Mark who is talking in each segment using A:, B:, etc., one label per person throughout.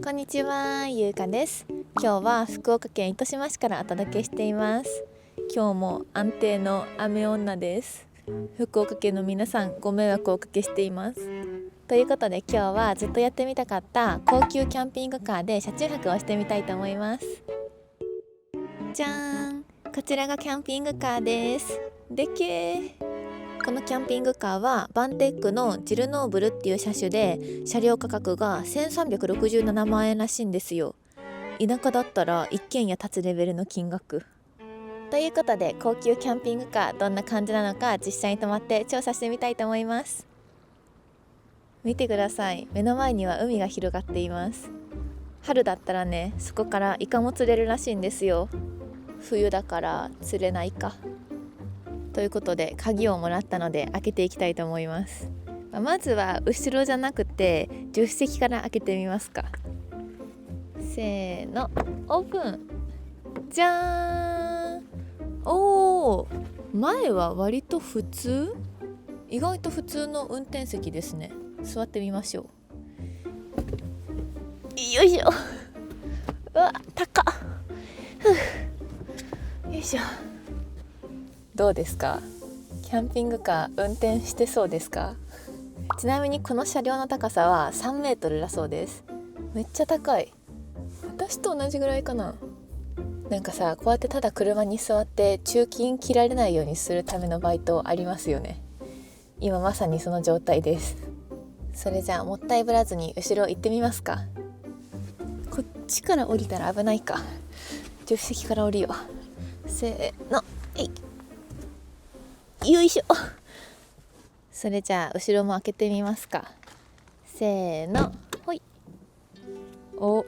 A: こんにちは、ゆうかです。今日は福岡県糸島市からお届けしています。今日も安定の雨女です。福岡県の皆さん、ご迷惑をおかけしています。ということで今日はずっとやってみたかった高級キャンピングカーで車中泊をしてみたいと思います。じゃーん、こちらがキャンピングカーです。でけー。このキャンピングカーはバンテックのジルノーブルっていう車種で、車両価格が1367万円らしいんですよ。田舎だったら一軒家建つレベルの金額ということで、高級キャンピングカーどんな感じなのか実際に泊まって調査してみたいと思います。見てください、目の前には海が広がっています。春だったらね、そこからイカも釣れるらしいんですよ。冬だから釣れないかということで、鍵をもらったので開けていきたいと思います。まずは後ろじゃなくて助手席から開けてみますか。せーの、オープン。じゃーん。おー、前は割と普通、意外と普通の運転席ですね。座ってみましょう。よいしょ。うわ、高っ。よいしょ。どうですか？キャンピングカー運転してそうですか？ちなみにこの車両の高さは3メートルだそうです。めっちゃ高い。私と同じぐらいかな。なんかさ、こうやってただ車に座って中金切られないようにするためのバイトありますよね。今まさにその状態です。それじゃあもったいぶらずに後ろ行ってみますか。こっちから降りたら危ないか。助手席から降りよう。せーの、よいしょ。それじゃあ後ろも開けてみますか。せーの、ほい。お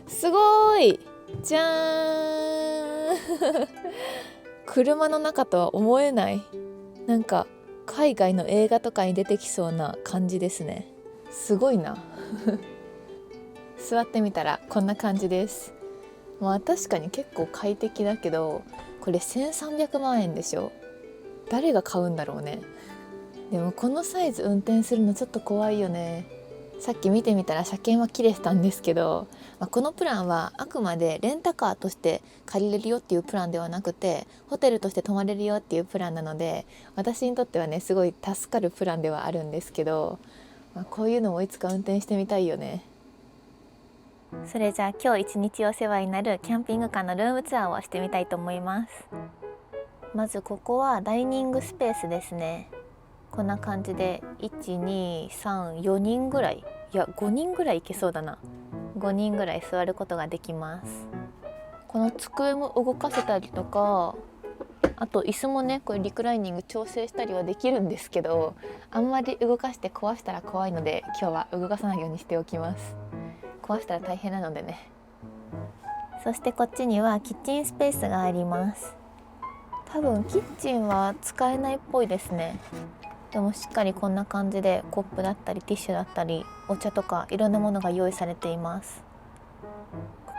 A: すごい。じゃーん。車の中とは思えない、なんか海外の映画とかに出てきそうな感じですね。すごいな。座ってみたらこんな感じです。まあ確かに結構快適だけど、これ1300万円でしょ。誰が買うんだろうね。でもこのサイズ運転するのちょっと怖いよね。さっき見てみたら車検は切れてたんですけど、このプランはあくまでレンタカーとして借りれるよっていうプランではなくて、ホテルとして泊まれるよっていうプランなので、私にとってはねすごい助かるプランではあるんですけど、こういうのもいつか運転してみたいよね。それじゃあ今日一日お世話になるキャンピングカーのルームツアーをしてみたいと思います。まずここはダイニングスペースですね。こんな感じで1,2,3,4人ぐらい、いや5人ぐらいいけそうだな。5人ぐらい座ることができます。この机も動かせたりとか、あと椅子もね、これリクライニング調整したりはできるんですけど、あんまり動かして壊したら怖いので今日は動かさないようにしておきます。壊したら大変なのでね。そしてこっちにはキッチンスペースがあります。多分キッチンは使えないっぽいですね。でもしっかりこんな感じでコップだったりティッシュだったりお茶とかいろんなものが用意されています。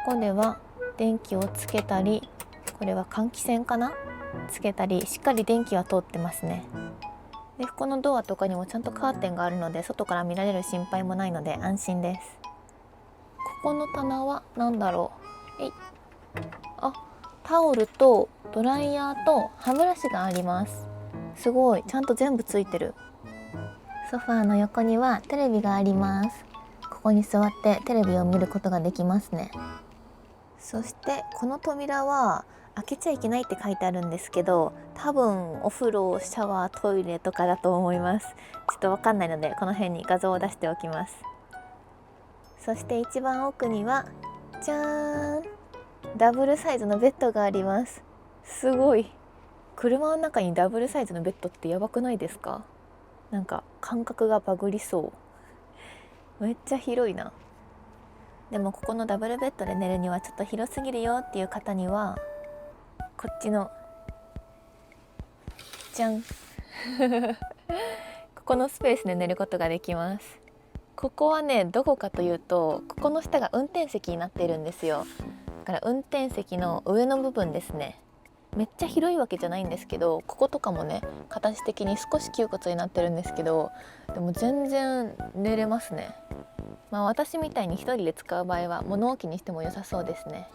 A: ここでは電気をつけたり、これは換気扇かな、つけたり、しっかり電気は通ってますね。でこのドアとかにもちゃんとカーテンがあるので、外から見られる心配もないので安心です。ここの棚は何だろう。タオルとドライヤーと歯ブラシがあります。すごい、ちゃんと全部ついてる。ソファーの横にはテレビがあります。ここに座ってテレビを見ることができますね。そしてこの扉は開けちゃいけないって書いてあるんですけど、多分お風呂、シャワー、トイレとかだと思います。ちょっとわかんないのでこの辺に画像を出しておきます。そして一番奥にはじゃーん、ダブルサイズのベッドがあります。すごい。車の中にダブルサイズのベッドってやばくないですか？なんか感覚がバグりそう。めっちゃ広いな。でもここのダブルベッドで寝るにはちょっと広すぎるよっていう方には、こっちのじゃんここのスペースで寝ることができます。ここはね、どこかというと、ここの下が運転席になっているんですよ。だから運転席の上の部分ですね。めっちゃ広いわけじゃないんですけど、こことかもね形的に少し窮屈になってるんですけど、でも全然寝れますね。私みたいに一人で使う場合は物置にしても良さそうですね。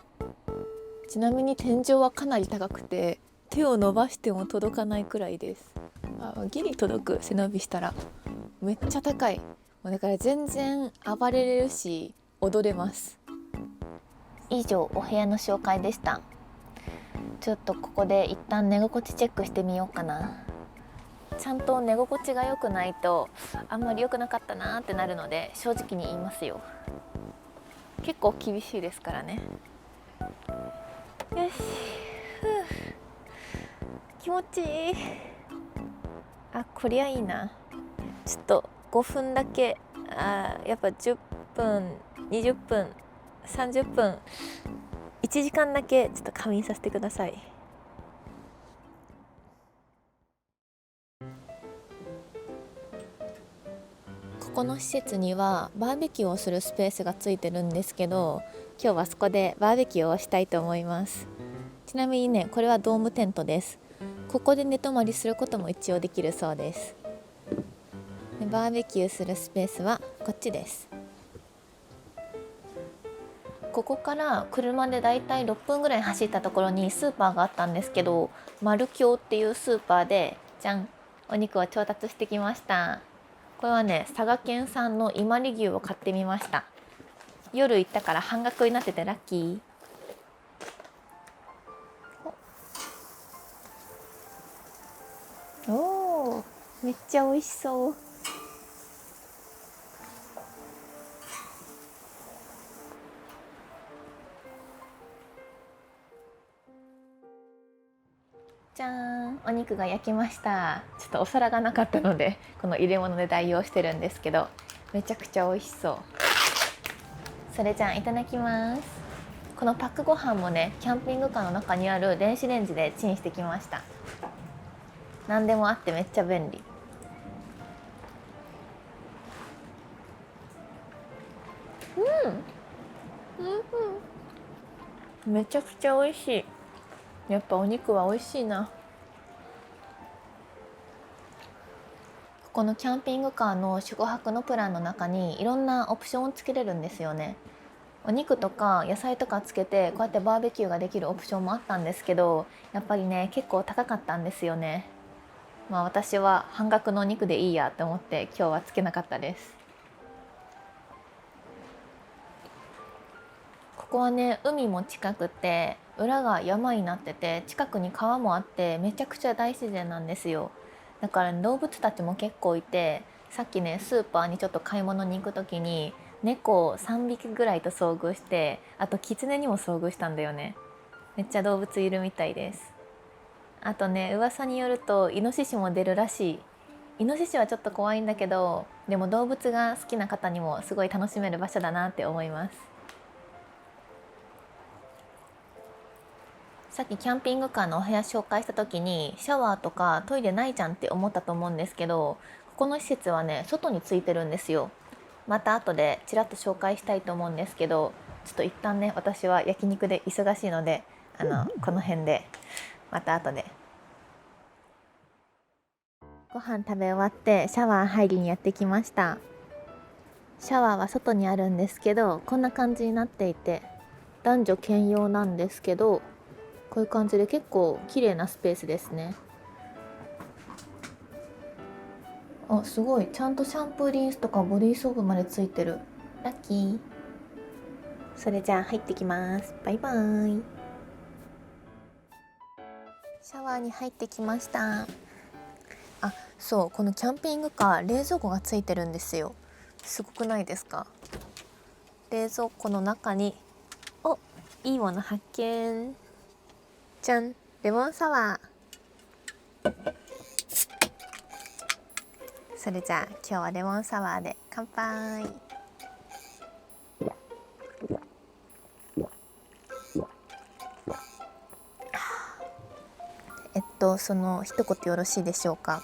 A: ちなみに天井はかなり高くて手を伸ばしても届かないくらいです。ギリ届く、背伸びしたら。めっちゃ高い。だから全然暴れれるし踊れます。以上お部屋の紹介でした。ちょっとここで一旦寝心地チェックしてみようかな。ちゃんと寝心地が良くないとあんまり良くなかったなってなるので、正直に言いますよ。結構厳しいですからね。よし、気持ちいい。こりゃいいな。ちょっと5分だけ、やっぱ10分20分30分1時間だけちょっと仮眠させてください。ここの施設にはバーベキューをするスペースがついてるんですけど、今日はそこでバーベキューをしたいと思います。ちなみにね、これはドームテントです。ここで寝泊まりすることも一応できるそうです。でバーベキューするスペースはこっちです。ここから車でだいたい6分ぐらい走ったところにスーパーがあったんですけど、マルキョウっていうスーパーでじゃん、お肉を調達してきました。これはね、佐賀県産の伊万里牛を買ってみました。夜行ったから半額になっててラッキー。おー、めっちゃ美味しそう。じゃーん、お肉が焼きました。ちょっとお皿がなかったのでこの入れ物で代用してるんですけど、めちゃくちゃ美味しそう。それじゃあいただきます。このパックご飯もね、キャンピングカーの中にある電子レンジでチンしてきました。何でもあってめっちゃ便利。めちゃくちゃ美味しい。やっぱお肉は美味しいな。ここのキャンピングカーの宿泊のプランの中にいろんなオプションをつけれるんですよね。お肉とか野菜とかつけてこうやってバーベキューができるオプションもあったんですけど、やっぱりね結構高かったんですよね。私は半額のお肉でいいやって思って今日はつけなかったです。ここはね、海も近くて裏が山になってて近くに川もあってめちゃくちゃ大自然なんですよ。だから、ね、動物たちも結構いて、さっきねスーパーにちょっと買い物に行く時に猫3匹ぐらいと遭遇して、あとキツネにも遭遇したんだよね。めっちゃ動物いるみたいです。あとね、噂によるとイノシシも出るらしい。イノシシはちょっと怖いんだけど、でも動物が好きな方にもすごい楽しめる場所だなって思います。さっきキャンピングカーのお部屋紹介した時にシャワーとかトイレないじゃんって思ったと思うんですけど、ここの施設はね外についてるんですよ。また後でちらっと紹介したいと思うんですけど、ちょっと一旦ね私は焼肉で忙しいのでこの辺でまた後で。ご飯食べ終わってシャワー入りにやってきました。シャワーは外にあるんですけど、こんな感じになっていて男女兼用なんですけど、こういう感じで結構綺麗なスペースですね。すごい、ちゃんとシャンプーリンスとかボディーソープまでついてる。ラッキー。それじゃあ入ってきます。バイバーイ。シャワーに入ってきました。そう、このキャンピングカー冷蔵庫がついてるんですよ。すごくないですか？冷蔵庫の中にいいもの発見。じゃん、レモンサワー。それじゃあ今日はレモンサワーで乾杯。その一言よろしいでしょうか。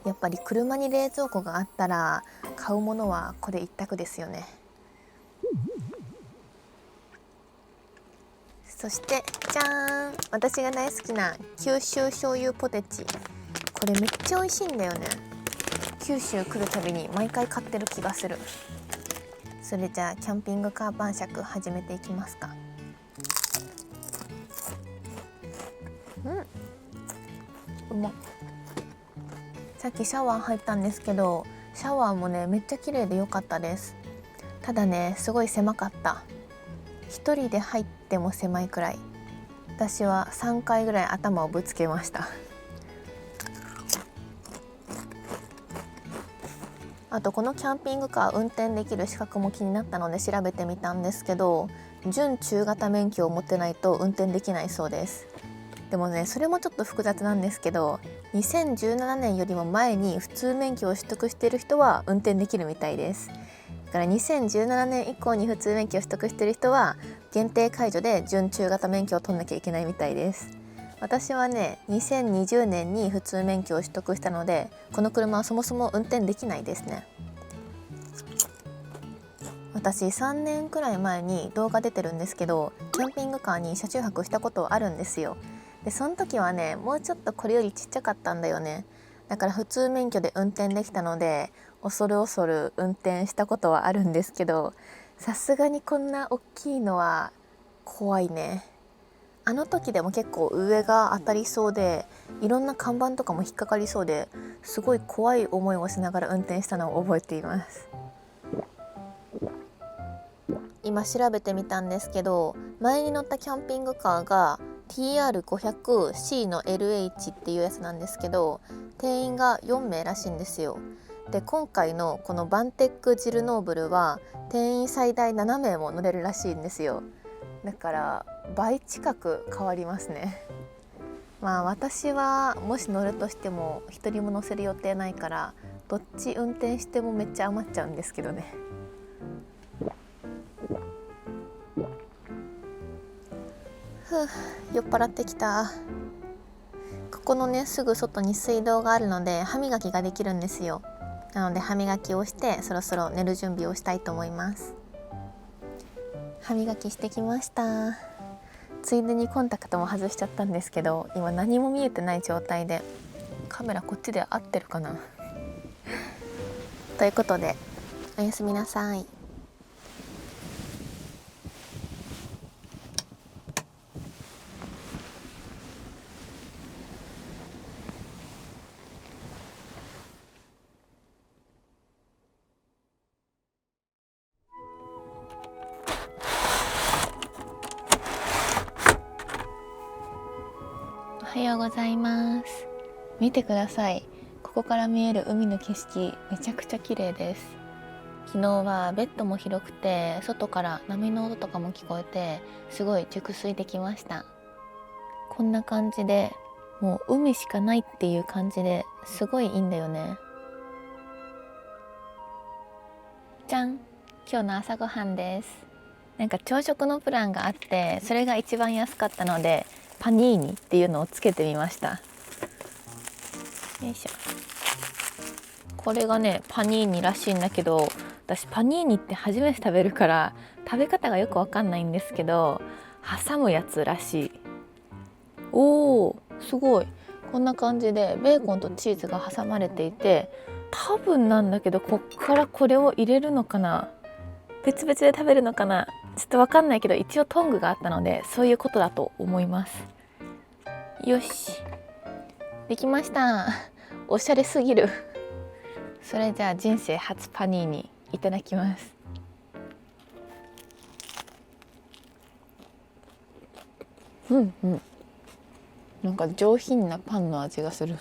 A: やっぱり車に冷蔵庫があったら買うものはこれ一択ですよね。そしてじゃーん、私が大好きな九州醤油ポテチ。これめっちゃ美味しいんだよね。九州来るたびに毎回買ってる気がする。それじゃあキャンピングカー晩酌始めていきますか。うまっ。さっきシャワー入ったんですけど、シャワーもねめっちゃ綺麗で良かったです。ただねすごい狭かった。一人で入っても狭いくらい。私は3回ぐらい頭をぶつけました。あとこのキャンピングカー運転できる資格も気になったので調べてみたんですけど、準中型免許を持ってないと運転できないそうです。でもねそれもちょっと複雑なんですけど、2017年よりも前に普通免許を取得している人は運転できるみたいです。だから2017年以降に普通免許を取得している人は限定解除で準中型免許を取んなきゃいけないみたいです。私はね2020年に普通免許を取得したので、この車はそもそも運転できないですね。私3年くらい前に動画出てるんですけど、キャンピングカーに車中泊したことあるんですよ。でその時はねもうちょっとこれよりちっちゃかったんだよね。だから普通免許で運転できたので恐る恐る運転したことはあるんですけど、さすがにこんな大きいのは怖いね。あの時でも結構上が当たりそうで、いろんな看板とかも引っかかりそうで、すごい怖い思いをしながら運転したのを覚えています。今調べてみたんですけど、前に乗ったキャンピングカーが TR500C の LH っていうやつなんですけど、定員が4名らしいんですよ。で今回のこのバンテックジルノーブルは定員最大7名も乗れるらしいんですよ。だから倍近く変わりますね。まあ私はもし乗るとしても一人も乗せる予定ないから、どっち運転してもめっちゃ余っちゃうんですけどね。酔っ払ってきた。ここのねすぐ外に水道があるので歯磨きができるんですよ。なので歯磨きをしてそろそろ寝る準備をしたいと思います。歯磨きしてきました。ついでにコンタクトも外しちゃったんですけど、今何も見えてない状態で、カメラこっちで合ってるかなということでおやすみなさい。おはようございます。見てください。ここから見える海の景色めちゃくちゃ綺麗です。昨日はベッドも広くて外から波の音とかも聞こえてすごい熟睡できました。こんな感じでもう海しかないっていう感じですごいいいんだよね。じゃん、今日の朝ごはんです。なんか朝食のプランがあって、それが一番安かったのでパニーニっていうのをつけてみました。よいしょ。これがねパニーニらしいんだけど、私パニーニって初めて食べるから食べ方がよくわかんないんですけど、挟むやつらしい。おーすごい。こんな感じでベーコンとチーズが挟まれていて、多分なんだけどこっからこれを入れるのかな、別々で食べるのかな、ちょっとわかんないけど一応トングがあったのでそういうことだと思います。よしできました。おしゃれすぎる。それじゃあ人生初パニーニいただきます。なんか上品なパンの味がする。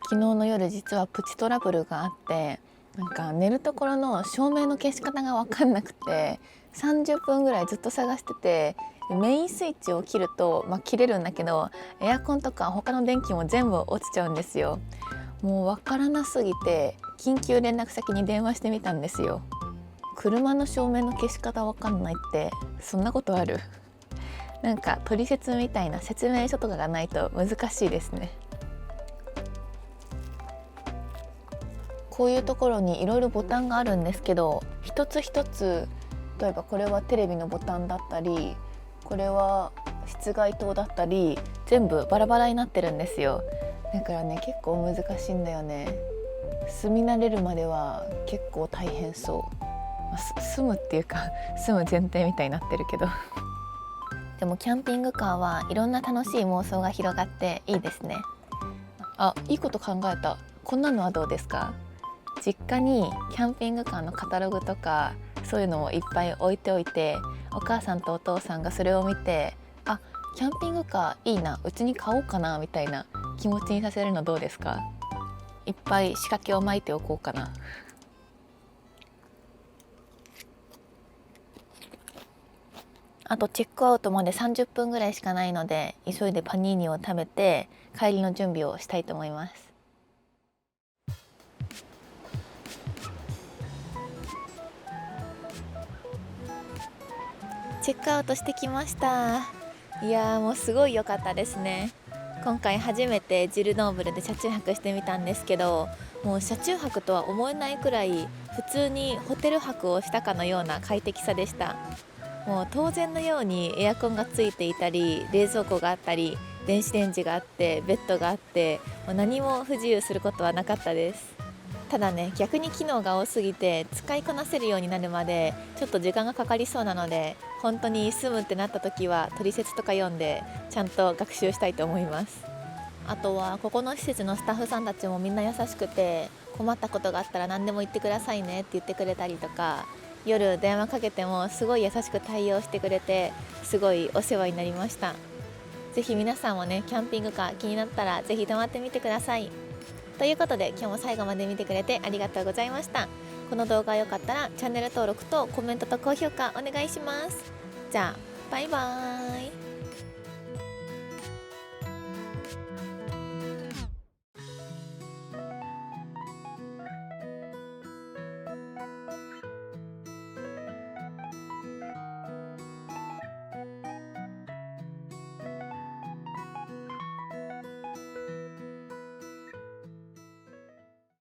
A: 昨日の夜実はプチトラブルがあって、なんか寝るところの照明の消し方が分かんなくて30分ぐらいずっと探してて、メインスイッチを切ると、切れるんだけどエアコンとか他の電気も全部落ちちゃうんですよ。もう分からなすぎて緊急連絡先に電話してみたんですよ。車の照明の消し方分かんないってそんなことある？なんか取説みたいな説明書とかがないと難しいですね。こういうところにいろいろボタンがあるんですけど、一つ一つ例えばこれはテレビのボタンだったり、これは室外灯だったり全部バラバラになってるんですよ。だからね結構難しいんだよね。住み慣れるまでは結構大変そう。住むっていうか住む前提みたいになってるけどでもキャンピングカーはいろんな楽しい妄想が広がっていいですね。あ、いいこと考えた。こんなのはどうですか？実家にキャンピングカーのカタログとかそういうのをいっぱい置いておいて、お母さんとお父さんがそれを見て、あ、キャンピングカーいいな、うちに買おうかなみたいな気持ちにさせるのどうですか？いっぱい仕掛けを巻いておこうかな。あとチェックアウトまで30分ぐらいしかないので、急いでパニーニを食べて帰りの準備をしたいと思います。チェックアウトしてきました。いやーもうすごい良かったですね。今回初めてジルノーブルで車中泊してみたんですけど、もう車中泊とは思えないくらい普通にホテル泊をしたかのような快適さでした。もう当然のようにエアコンがついていたり、冷蔵庫があったり、電子レンジがあって、ベッドがあって、もう何も不自由することはなかったです。ただね、逆に機能が多すぎて使いこなせるようになるまでちょっと時間がかかりそうなので、本当に住むってなった時は取説とか読んでちゃんと学習したいと思います。あとはここの施設のスタッフさんたちもみんな優しくて、困ったことがあったら何でも言ってくださいねって言ってくれたりとか、夜電話かけてもすごい優しく対応してくれて、すごいお世話になりました。ぜひ皆さんもね、キャンピングカー気になったらぜひ泊まってみてください。ということで今日も最後まで見てくれてありがとうございました。この動画が良かったらチャンネル登録とコメントと高評価お願いします。じゃあバイバーイ。